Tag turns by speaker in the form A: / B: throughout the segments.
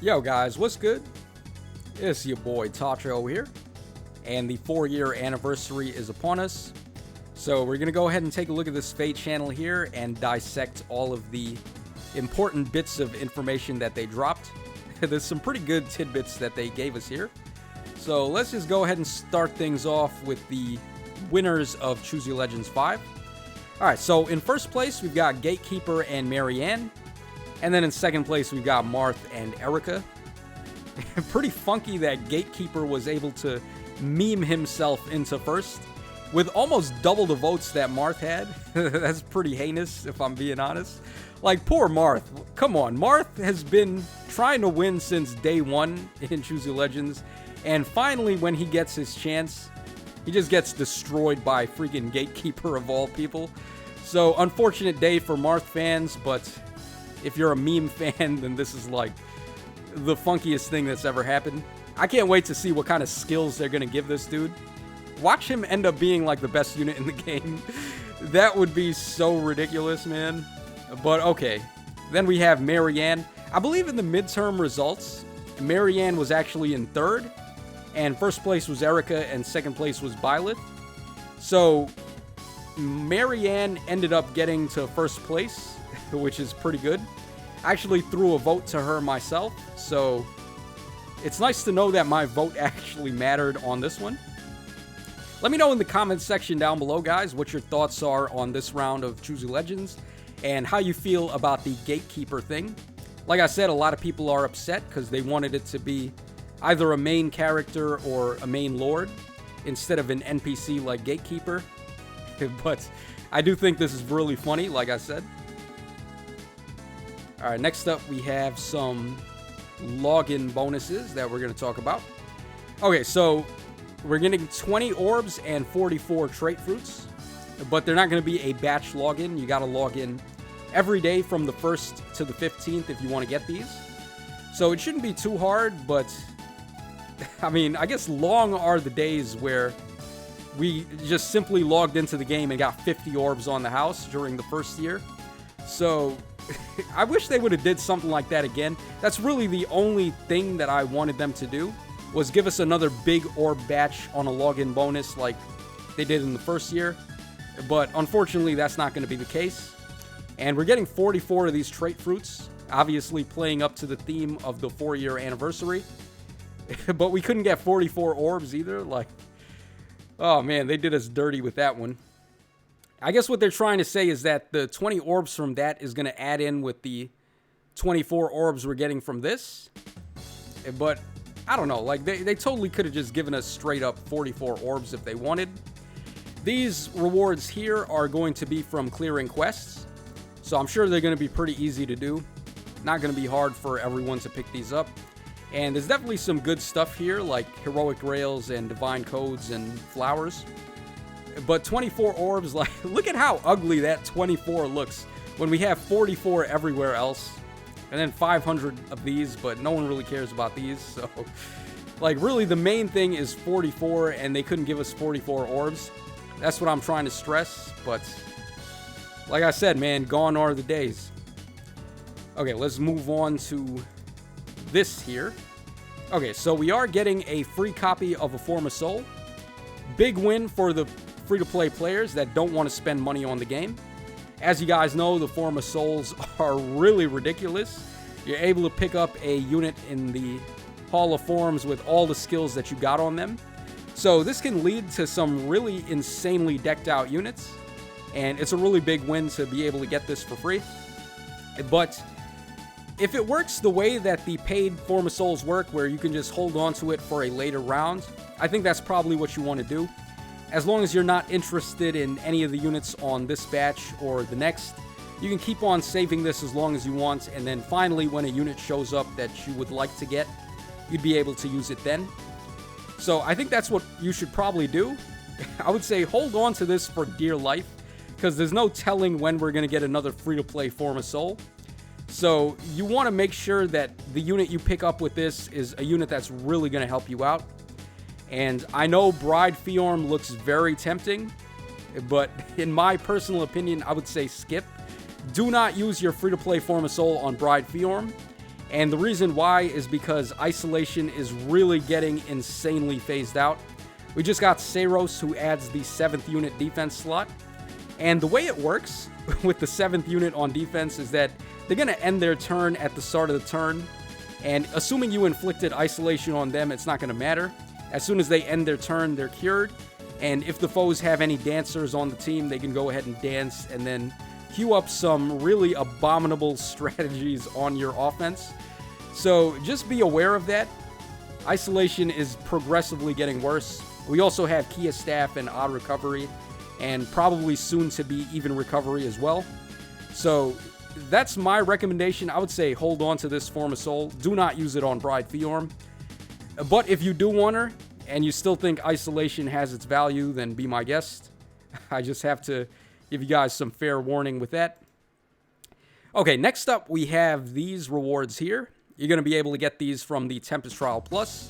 A: Yo guys, what's good? It's your boy Tacho here, and the 4-year anniversary is upon us. So we're gonna go ahead and take a look at this FEH channel here and dissect all of the important bits of information that they dropped. There's some pretty good tidbits that they gave us here. So let's just go ahead and start things off with the winners of Choose Your Legends 5. Alright, so in first place we've got Gatekeeper and Marianne. And then in second place, we've got Marth and Erica. Pretty funky that Gatekeeper was able to meme himself into first with almost double the votes that Marth had. That's pretty heinous, if I'm being honest. Like, poor Marth. Come on, Marth has been trying to win since day one in Choose Your Legends. And finally, when he gets his chance, he just gets destroyed by freaking Gatekeeper of all people. So, unfortunate day for Marth fans, but if you're a meme fan, then this is like the funkiest thing that's ever happened. I can't wait to see what kind of skills they're going to give this dude. Watch him end up being like the best unit in the game. That would be so ridiculous, man. But okay. Then we have Marianne. I believe in the midterm results, Marianne was actually in third. And first place was Erica and second place was Byleth. So Marianne ended up getting to first place, which is pretty good. I actually threw a vote to her myself, so it's nice to know that my vote actually mattered on this one. Let me know in the comments section down below, guys, what your thoughts are on this round of Choose Your Legends and how you feel about the Gatekeeper thing. Like I said, a lot of people are upset because they wanted it to be either a main character or a main lord instead of an NPC like Gatekeeper. But I do think this is really funny, like I said. Alright, next up we have some login bonuses that we're going to talk about. Okay, so we're getting 20 orbs and 44 trait fruits, but they're not going to be a batch login. You got to log in every day from the 1st to the 15th if you want to get these. So it shouldn't be too hard, but I mean, I guess long are the days where we just simply logged into the game and got 50 orbs on the house during the first year. So I wish they would have did something like that again. That's really the only thing that I wanted them to do, was give us another big orb batch on a login bonus like they did in the first year. But unfortunately, that's not going to be the case. And we're getting 44 of these trait fruits, obviously playing up to the theme of the 4-year anniversary. But we couldn't get 44 orbs either. Like, oh man, they did us dirty with that one. I guess what they're trying to say is that the 20 orbs from that is going to add in with the 24 orbs we're getting from this. But I don't know, like they totally could have just given us straight up 44 orbs if they wanted. These rewards here are going to be from clearing quests. So I'm sure they're going to be pretty easy to do. Not going to be hard for everyone to pick these up. And there's definitely some good stuff here, like heroic rails and divine codes and flowers. But 24 orbs, like, look at how ugly that 24 looks when we have 44 everywhere else. And then 500 of these, but no one really cares about these. So, like, really the main thing is 44, and they couldn't give us 44 orbs. That's what I'm trying to stress, but like I said, man, gone are the days. Okay, let's move on to this here. Okay, so we are getting a free copy of A Form of Soul. Big win for the free-to-play players that don't want to spend money on the game. As you guys know, the Form of Souls are really ridiculous. You're able to pick up a unit in the Hall of Forms with all the skills that you got on them. So this can lead to some really insanely decked out units. And it's a really big win to be able to get this for free. But if it works the way that the paid Form of Souls work, where you can just hold on to it for a later round, I think that's probably what you want to do. As long as you're not interested in any of the units on this batch or the next, you can keep on saving this as long as you want, and then finally when a unit shows up that you would like to get, you'd be able to use it then. So I think that's what you should probably do. I would say hold on to this for dear life, because there's no telling when we're going to get another free-to-play Form of Soul. So you want to make sure that the unit you pick up with this is a unit that's really going to help you out. And I know Bride Fiorm looks very tempting, but in my personal opinion, I would say skip. Do not use your free-to-play Form of Soul on Bride Fiorm. And the reason why is because Isolation is really getting insanely phased out. We just got Saros, who adds the 7th unit defense slot. And the way it works with the 7th unit on defense is that they're going to end their turn at the start of the turn. And assuming you inflicted Isolation on them, it's not going to matter. As soon as they end their turn, they're cured. And if the foes have any dancers on the team, they can go ahead and dance and then queue up some really abominable strategies on your offense. So just be aware of that. Isolation is progressively getting worse. We also have Kia Staff and Odd Recovery, and probably soon to be even Recovery as well. So that's my recommendation. I would say hold on to this Form of Soul. Do not use it on Bride Fiorm. But if you do want her, and you still think Isolation has its value, then be my guest. I just have to give you guys some fair warning with that. Okay, next up we have these rewards here. You're going to be able to get these from the Tempest Trial Plus.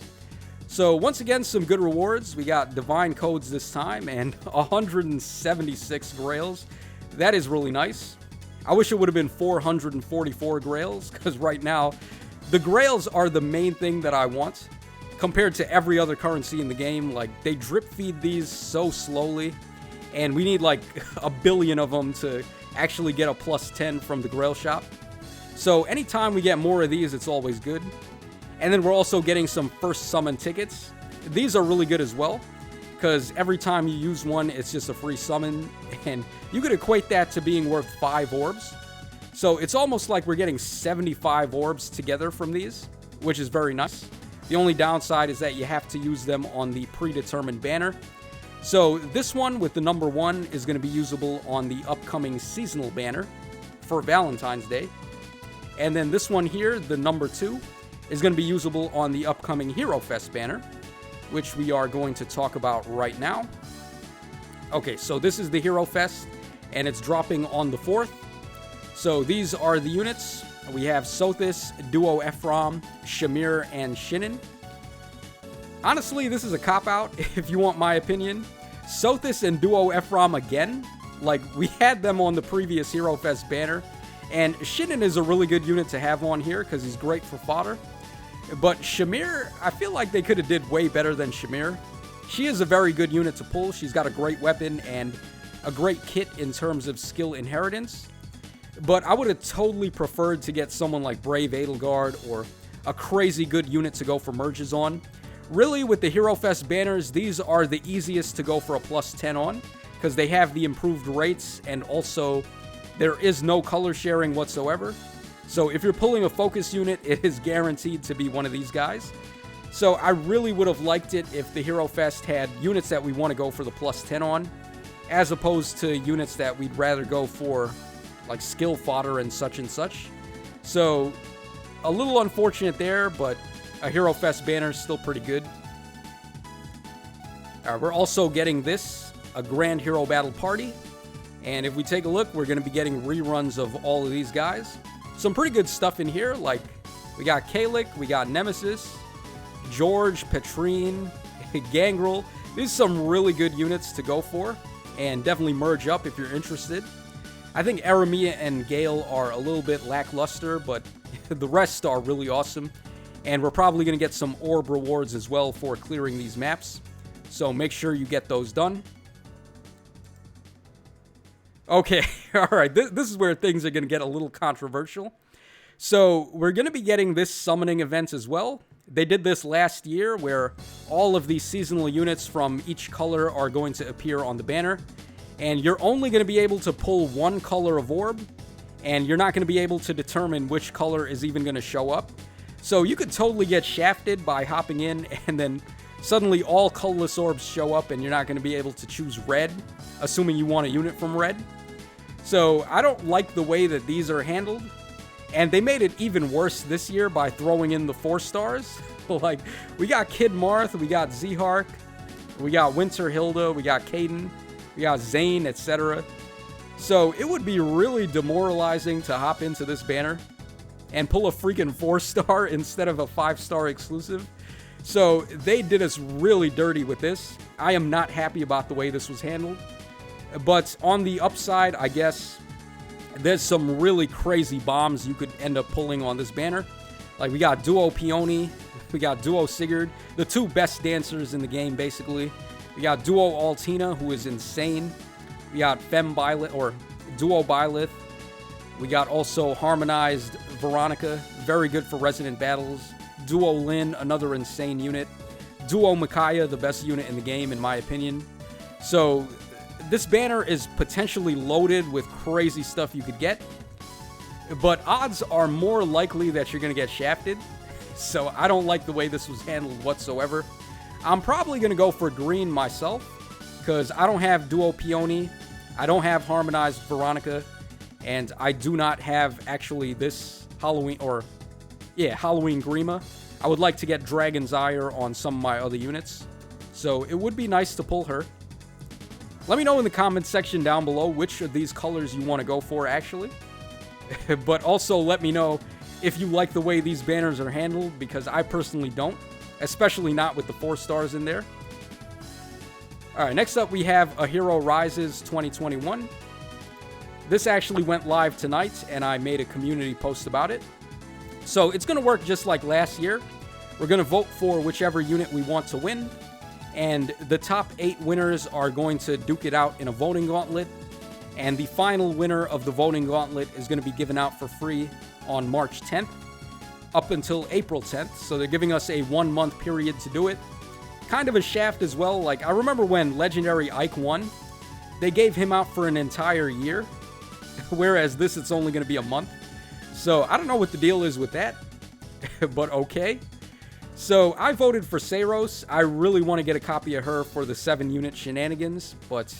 A: So once again, some good rewards. We got Divine Codes this time and 176 Grails. That is really nice. I wish it would have been 444 Grails, because right now, the Grails are the main thing that I want. Compared to every other currency in the game, like, they drip feed these so slowly, and we need like a billion of them to actually get a plus 10 from the Grail shop. So anytime we get more of these, it's always good. And then we're also getting some first summon tickets. These are really good as well, because every time you use one, it's just a free summon, and you could equate that to being worth 5 orbs. So it's almost like we're getting 75 orbs together from these, which is very nice. The only downside is that you have to use them on the predetermined banner. So this one with the number 1 is going to be usable on the upcoming seasonal banner for Valentine's Day. And then this one here, the number 2, is going to be usable on the upcoming Hero Fest banner, which we are going to talk about right now. Okay, so this is the Hero Fest, and it's dropping on the 4th. So these are the units. We have Sothis, Duo Ephraim, Shamir, and Shinnen. Honestly, this is a cop-out, if you want my opinion. Sothis and Duo Ephraim again. Like, we had them on the previous Hero Fest banner. And Shinnen is a really good unit to have on here, because he's great for fodder. But Shamir, I feel like they could have did way better than Shamir. She is a very good unit to pull. She's got a great weapon and a great kit in terms of skill inheritance. But I would have totally preferred to get someone like Brave Edelgard or a crazy good unit to go for merges on. Really, with the Hero Fest banners, these are the easiest to go for a plus 10 on, because they have the improved rates, and also there is no color sharing whatsoever. So if you're pulling a focus unit, it is guaranteed to be one of these guys. So I really would have liked it if the Hero Fest had units that we want to go for the plus 10 on, as opposed to units that we'd rather go for like skill fodder and such and such. So a little unfortunate there, but a Hero Fest banner is still pretty good. We're also getting this, a Grand Hero Battle Party. And if we take a look, we're going to be getting reruns of all of these guys. Some pretty good stuff in here, like we got Kalik, we got Nemesis, George, Petrine, Gangrel. These are some really good units to go for, and definitely merge up if you're interested. I think Aramia and Gale are a little bit lackluster, but the rest are really awesome. And we're probably going to get some orb rewards as well for clearing these maps. So make sure you get those done. Okay, alright, this is where things are going to get a little controversial. So we're going to be getting this summoning event as well. They did this last year, where all of these seasonal units from each color are going to appear on the banner. And you're only going to be able to pull one color of orb, and you're not going to be able to determine which color is even going to show up. So you could totally get shafted by hopping in, and then suddenly all colorless orbs show up, and you're not going to be able to choose red, assuming you want a unit from red. So I don't like the way that these are handled. And they made it even worse this year by throwing in the 4 stars. Like, we got Kid Marth, we got Zehark, we got Winter Hilda, we got Caden, we got Zane, etc. So it would be really demoralizing to hop into this banner and pull a freaking 4-star instead of a 5-star exclusive. So they did us really dirty with this. I am not happy about the way this was handled. But on the upside, I guess, there's some really crazy bombs you could end up pulling on this banner. Like, we got Duo Peony, we got Duo Sigurd, the two best dancers in the game, basically. We got Duo Altina, who is insane. We got Fem Byleth, or Duo Byleth. We got also Harmonized Veronica, very good for Resident Battles. Duo Lin, another insane unit. Duo Micaiah, the best unit in the game, in my opinion. So, this banner is potentially loaded with crazy stuff you could get. But odds are more likely that you're going to get shafted. So, I don't like the way this was handled whatsoever. I'm probably going to go for green myself, because I don't have Duo Peony, I don't have Harmonized Veronica, and I do not have actually this Halloween, or yeah, Halloween Grima. I would like to get Dragon's Ire on some of my other units, so it would be nice to pull her. Let me know in the comments section down below which of these colors you want to go for, actually. But also let me know if you like the way these banners are handled, because I personally don't. Especially not with the 4 stars in there. Alright, next up we have A Hero Rises 2021. This actually went live tonight, and I made a community post about it. So it's going to work just like last year. We're going to vote for whichever unit we want to win. And the top 8 winners are going to duke it out in a voting gauntlet. And the final winner of the voting gauntlet is going to be given out for free on March 10th. Up until April 10th, so they're giving us a 1-month period to do it. Kind of a shaft as well. Like, I remember when Legendary Ike won, they gave him out for an entire year, whereas this, it's only going to be a month. So, I don't know what the deal is with that, but okay. So, I voted for Saros. I really want to get a copy of her for the 7-unit shenanigans, but,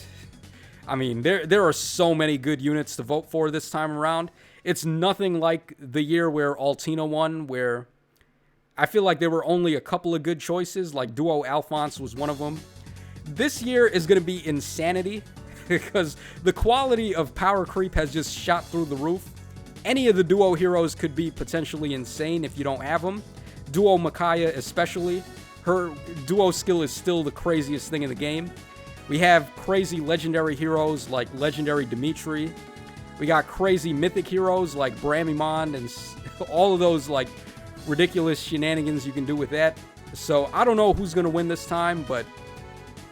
A: I mean, there are so many good units to vote for this time around. It's nothing like the year where Altina won, where I feel like there were only a couple of good choices, like Duo Alphonse was one of them. This year is going to be insanity, because the quality of power creep has just shot through the roof. Any of the Duo heroes could be potentially insane if you don't have them. Duo Micaiah especially. Her Duo skill is still the craziest thing in the game. We have crazy legendary heroes like Legendary Dimitri. We got crazy mythic heroes like Bramimon and all of those like ridiculous shenanigans you can do with that. So I don't know who's going to win this time, but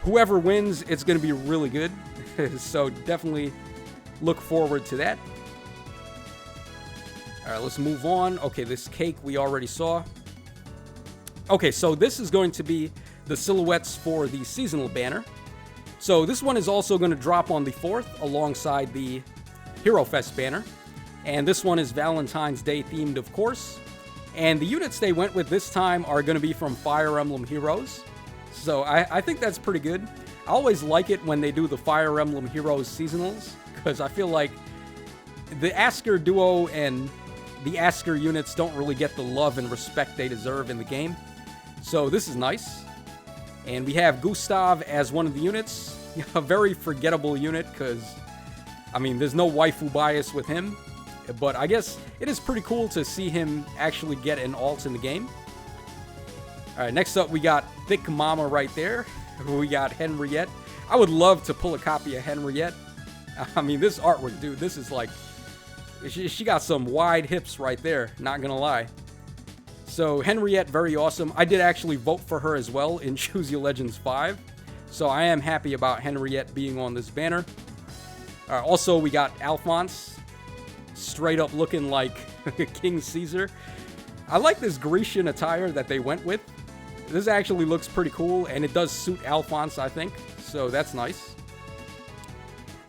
A: whoever wins, it's going to be really good. So definitely look forward to that. All right, let's move on. Okay, this cake we already saw. Okay, so this is going to be the silhouettes for the seasonal banner. So this one is also going to drop on the 4th alongside the Hero Fest banner, and this one is Valentine's Day themed, of course, and the units they went with this time are going to be from Fire Emblem Heroes, so I think that's pretty good. I always like it when they do the Fire Emblem Heroes seasonals, because I feel like the Asker duo and the Asker units don't really get the love and respect they deserve in the game, so this is nice. And we have Gustav as one of the units, a very forgettable unit, because I mean, there's no waifu bias with him, but I guess it is pretty cool to see him actually get an alt in the game. Alright, next up we got Thick Mama right there. We got Henriette. I would love to pull a copy of Henriette. I mean, this artwork, dude, this is like... She got some wide hips right there, not gonna lie. So, Henriette, very awesome. I did actually vote for her as well in Choose Your Legends 5. So, I am happy about Henriette being on this banner. Also, we got Alphonse, straight up looking like King Caesar. I like this Grecian attire that they went with. This actually looks pretty cool, and it does suit Alphonse, I think, so that's nice.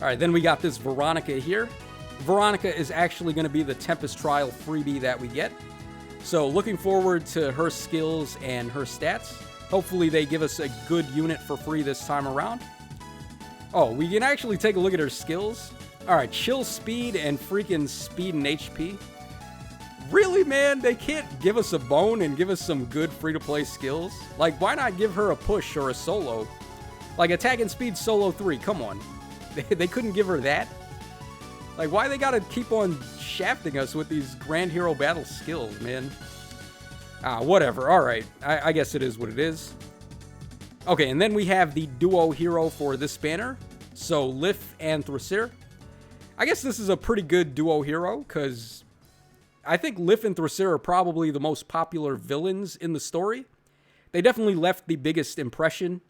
A: Alright, then we got this Veronica here. Veronica is actually going to be the Tempest Trial freebie that we get. So, looking forward to her skills and her stats. Hopefully they give us a good unit for free this time around. Oh, we can actually take a look at her skills. Alright, chill speed and freaking speed and HP. Really, man? They can't give us a bone and give us some good free-to-play skills? Like, why not give her a push or a solo? Like, attack and speed solo 3, come on. They couldn't give her that? Like, why they gotta keep on shafting us with these Grand Hero Battle skills, man? Whatever, alright. I guess it is what it is. Okay, and then we have the duo hero for this banner. So, Lif and Thrasir. I guess this is a pretty good duo hero, because I think Lif and Thracer are probably the most popular villains in the story. They definitely left the biggest impression,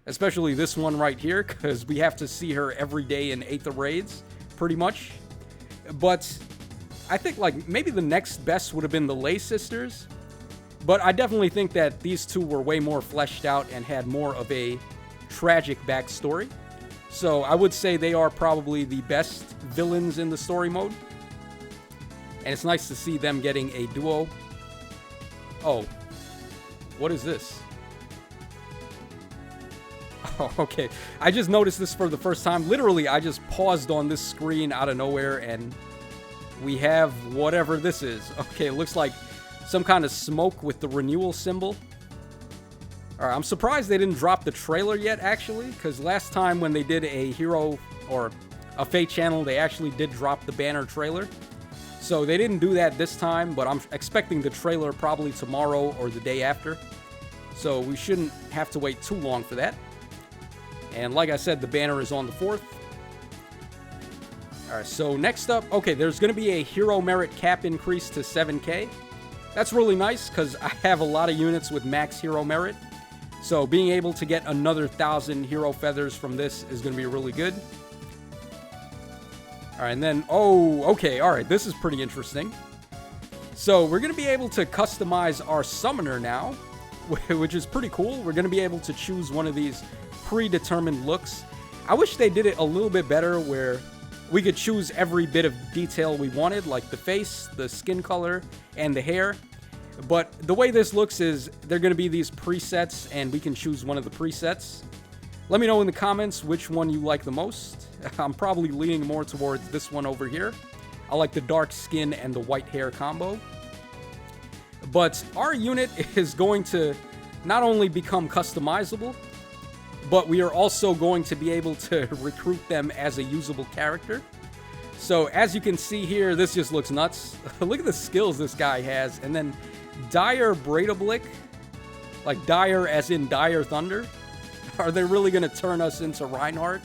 A: especially this one right here, because we have to see her every day in Aether raids, pretty much. But I think, like, maybe the next best would have been the Lay sisters. But I definitely think that these two were way more fleshed out and had more of a tragic backstory. So I would say they are probably the best villains in the story mode. And it's nice to see them getting a duo. Oh, what is this? Oh, okay. I just noticed this for the first time. Literally, I just paused on this screen out of nowhere, and we have whatever this is. Okay, it looks like some kind of smoke with the renewal symbol. Alright, I'm surprised they didn't drop the trailer yet, actually, because last time when they did a hero or a Fate channel, they actually did drop the banner trailer. So they didn't do that this time, but I'm expecting the trailer probably tomorrow or the day after. So we shouldn't have to wait too long for that. And like I said, the banner is on the 4th. Alright, so next up, okay, there's going to be a hero merit cap increase to 7k. That's really nice because I have a lot of units with max hero merit. So being able to get another 1,000 hero feathers from this is going to be really good. Alright, and then, oh, okay, alright, this is pretty interesting. So we're going to be able to customize our summoner now, which is pretty cool. We're going to be able to choose one of these predetermined looks. I wish they did it a little bit better where we could choose every bit of detail we wanted, like the face, the skin color, and the hair. But the way this looks is they're going to be these presets, and we can choose one of the presets. Let me know in the comments which one you like the most. I'm probably leaning more towards this one over here. I like the dark skin and the white hair combo. But our unit is going to not only become customizable, but we are also going to be able to recruit them as a usable character. So as you can see here, this just looks nuts. Look at the skills this guy has. And then Dire Braidoblik, like Dire as in Dire Thunder. Are they really going to turn us into Reinhardt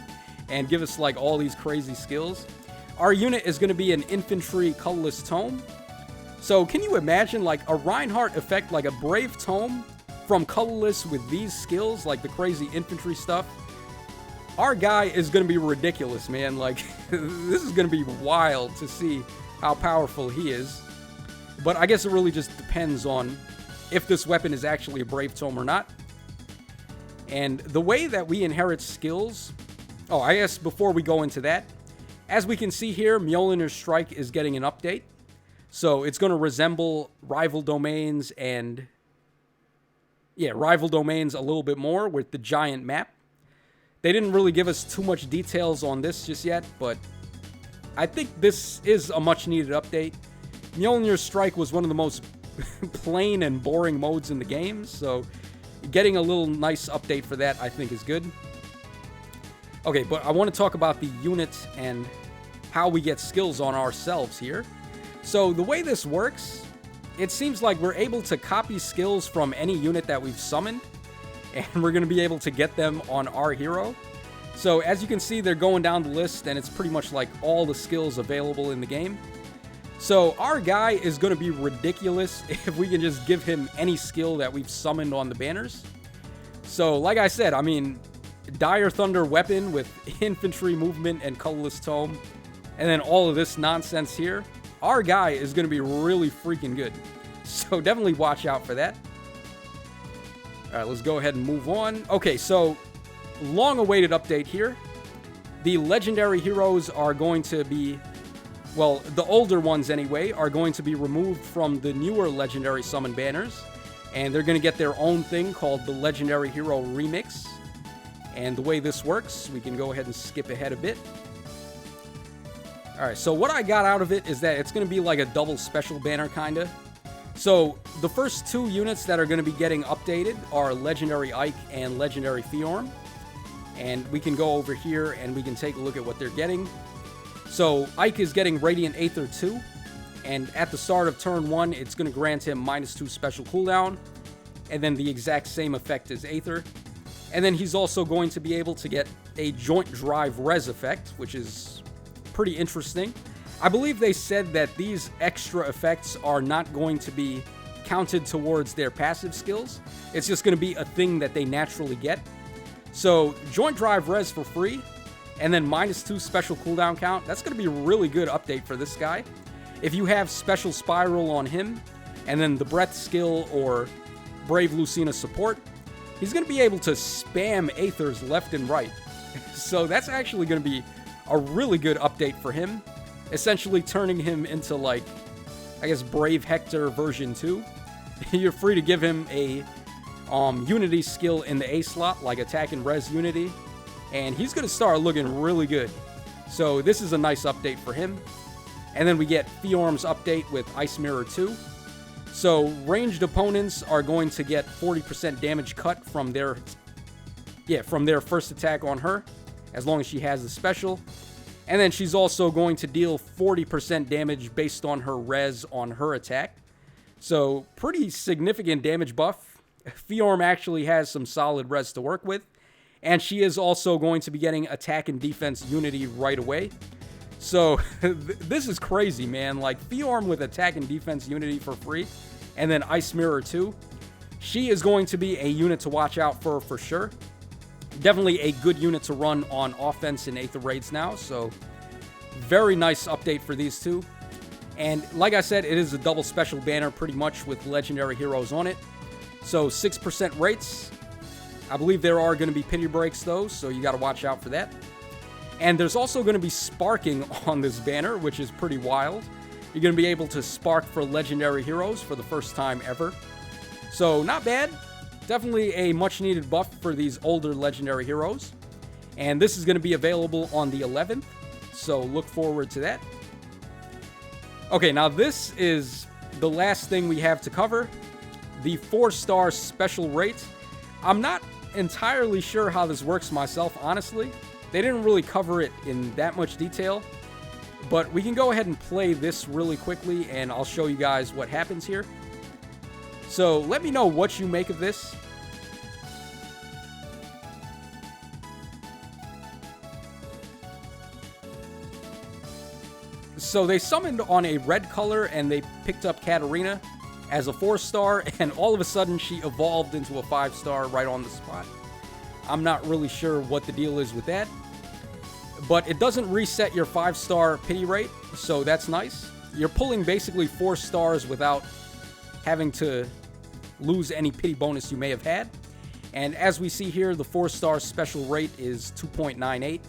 A: and give us like all these crazy skills? Our unit is going to be an infantry colorless tome. So can you imagine like a Reinhardt effect, like a brave tome from colorless with these skills, like the crazy infantry stuff? Our guy is going to be ridiculous, man. Like, this is going to be wild to see how powerful he is. But I guess it really just depends on if this weapon is actually a brave tome or not. And the way that we inherit skills... Oh, I guess before we go into that, as we can see here, Mjolnir's Strike is getting an update. So it's going to resemble Rival Domains and... yeah, Rival Domains a little bit more with the giant map. They didn't really give us too much details on this just yet, but I think this is a much-needed update. Mjolnir's Strike was one of the most plain and boring modes in the game, so getting a little nice update for that I think is good. Okay, but I want to talk about the unit and how we get skills on ourselves here. So the way this works, it seems like we're able to copy skills from any unit that we've summoned, and we're going to be able to get them on our hero. So as you can see, they're going down the list, and it's pretty much like all the skills available in the game. So our guy is going to be ridiculous if we can just give him any skill that we've summoned on the banners. So like I said, I mean, Dire Thunder weapon with infantry movement and colorless tome, and then all of this nonsense here. Our guy is going to be really freaking good. So definitely watch out for that. Alright, let's go ahead and move on. Okay, so long-awaited update here. The legendary heroes are going to be... well, the older ones anyway, are going to be removed from the newer legendary summon banners. And they're going to get their own thing called the Legendary Hero Remix. And the way this works, we can go ahead and skip ahead a bit. Alright, so what I got out of it is that it's going to be like a double special banner, kinda. So, the first two units that are going to be getting updated are Legendary Ike and Legendary Fiorm. And we can go over here and we can take a look at what they're getting. So, Ike is getting Radiant Aether 2. And at the start of turn 1, it's going to grant him -2 special cooldown. And then the exact same effect as Aether. And then he's also going to be able to get a Joint Drive Res effect, which is pretty interesting. I believe they said that these extra effects are not going to be counted towards their passive skills. It's just going to be a thing that they naturally get. So, Joint Drive Res for free, and then -2 special cooldown count. That's going to be a really good update for this guy. If you have Special Spiral on him, and then the Breath skill or Brave Lucina support, he's going to be able to spam Aethers left and right. So that's actually going to be a really good update for him. Essentially turning him into, like, I guess, Brave Hector version 2. You're free to give him a Unity skill in the A slot, like Attack and Res Unity. And he's going to start looking really good. So this is a nice update for him. And then we get Fiorm's update with Ice Mirror 2. So ranged opponents are going to get 40% damage cut from their first attack on her, as long as she has the special. And then she's also going to deal 40% damage based on her res on her attack. So pretty significant damage buff. Fiorm actually has some solid res to work with. And she is also going to be getting attack and defense unity right away. So this is crazy, man. Like, Fiorm with attack and defense unity for free. And then Ice Mirror 2. She is going to be a unit to watch out for sure. Definitely a good unit to run on offense in Aether Raids now. So very nice update for these two. And like I said, it is a double special banner pretty much with legendary heroes on it. So 6% rates. I believe there are going to be pity breaks though, so you got to watch out for that. And there's also going to be sparking on this banner, which is pretty wild. You're going to be able to spark for legendary heroes for the first time ever. So not bad. Definitely a much needed buff for these older legendary heroes. And this is going to be available on the 11th. So look forward to that. Okay, now this is the last thing we have to cover. The 4-star special rate. I'm not entirely sure how this works myself, honestly. They didn't really cover it in that much detail. But we can go ahead and play this really quickly, and I'll show you guys what happens here. So let me know what you make of this. So they summoned on a red color, and they picked up Katarina as a 4-star, and all of a sudden she evolved into a 5-star right on the spot. I'm not really sure what the deal is with that. But it doesn't reset your 5-star pity rate, so that's nice. You're pulling basically 4 stars without having to lose any pity bonus you may have had. And as we see here, the 4-star special rate is 2.98.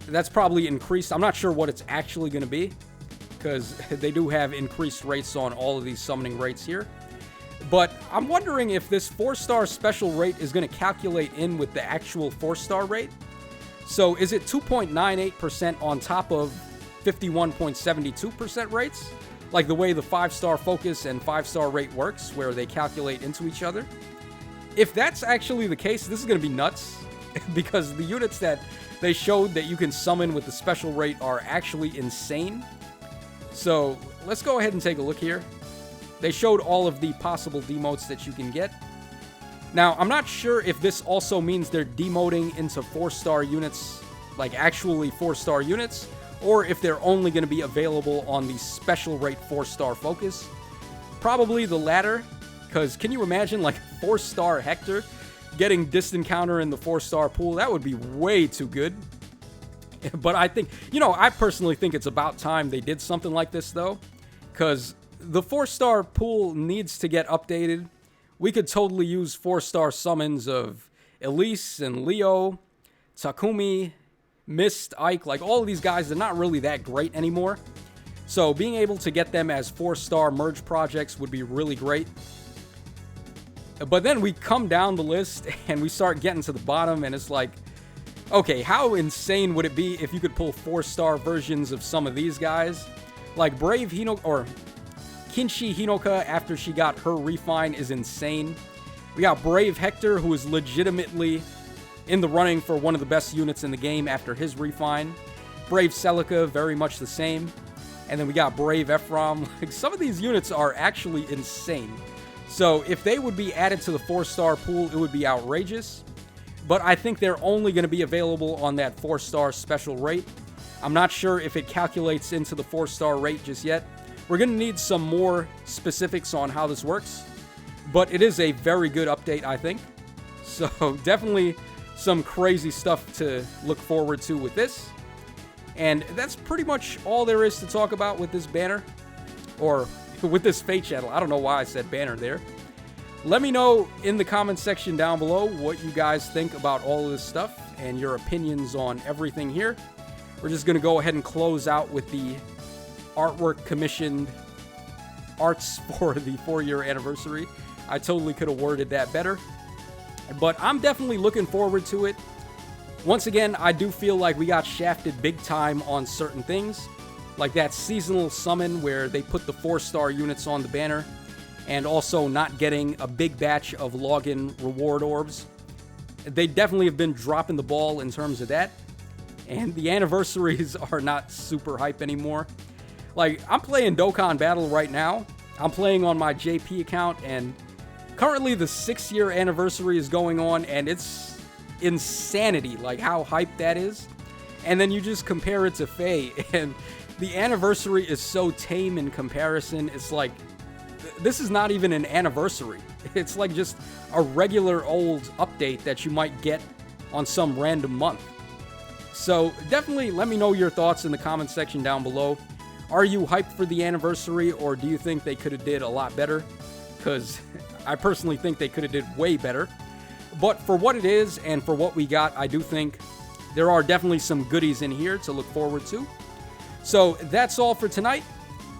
A: That's probably increased. I'm not sure what it's actually going to be, because they do have increased rates on all of these summoning rates here. But I'm wondering if this 4-star special rate is going to calculate in with the actual 4-star rate. So is it 2.98% on top of 51.72% rates? Like the way the 5-star focus and 5-star rate works, where they calculate into each other? If that's actually the case, this is going to be nuts. Because the units that they showed that you can summon with the special rate are actually insane. So let's go ahead and take a look here. They showed all of the possible demotes that you can get. Now, I'm not sure if this also means they're demoting into 4-star units, like actually 4-star units, or if they're only going to be available on the special rate 4-star focus. Probably the latter, because can you imagine like 4-star Hector getting distant counter in the 4-star pool? That would be way too good. But I think, I personally think it's about time they did something like this though, because the 4-star pool needs to get updated. We could totally use 4-star summons of Elise and Leo, Takumi, Mist, Ike, like all of these guys, they're not really that great anymore. So being able to get them as 4-star merge projects would be really great. But then we come down the list and we start getting to the bottom, and it's like, okay, how insane would it be if you could pull 4-star versions of some of these guys? Like Brave Hino, or Kinshi Hinoka after she got her refine is insane. We got Brave Hector, who is legitimately in the running for one of the best units in the game after his refine. Brave Celica, very much the same. And then we got Brave Ephraim. Like, some of these units are actually insane. So if they would be added to the 4-star pool, it would be outrageous. But I think they're only going to be available on that 4-star special rate. I'm not sure if it calculates into the 4-star rate just yet. We're going to need some more specifics on how this works, but it is a very good update, I think. So definitely some crazy stuff to look forward to with this. And that's pretty much all there is to talk about with this banner, or with this Fate channel. I don't know why I said banner there. Let me know in the comments section down below what you guys think about all of this stuff and your opinions on everything here. We're just going to go ahead and close out with the artwork commissioned arts for the 4-year anniversary. I totally could have worded that better, but I'm definitely looking forward to it. Once again, I do feel like we got shafted big time on certain things, like that seasonal summon where they put the 4-star units on the banner, and also not getting a big batch of login reward orbs. They definitely have been dropping the ball in terms of that, and the anniversaries are not super hype anymore. Like, I'm playing Dokkan Battle right now. I'm playing on my JP account, and currently the 6-year anniversary is going on, and it's insanity, like how hyped that is. And then you just compare it to Faye, and the anniversary is so tame in comparison. It's like, this is not even an anniversary. It's like just a regular old update that you might get on some random month. So definitely let me know your thoughts in the comments section down below. Are you hyped for the anniversary, or do you think they could have did a lot better? Because I personally think they could have did way better. But for what it is and for what we got, I do think there are definitely some goodies in here to look forward to. So that's all for tonight.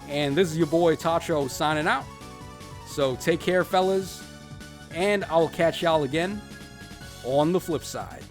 A: And this is your boy Tacho signing out. So take care, fellas. And I'll catch y'all again on the flip side.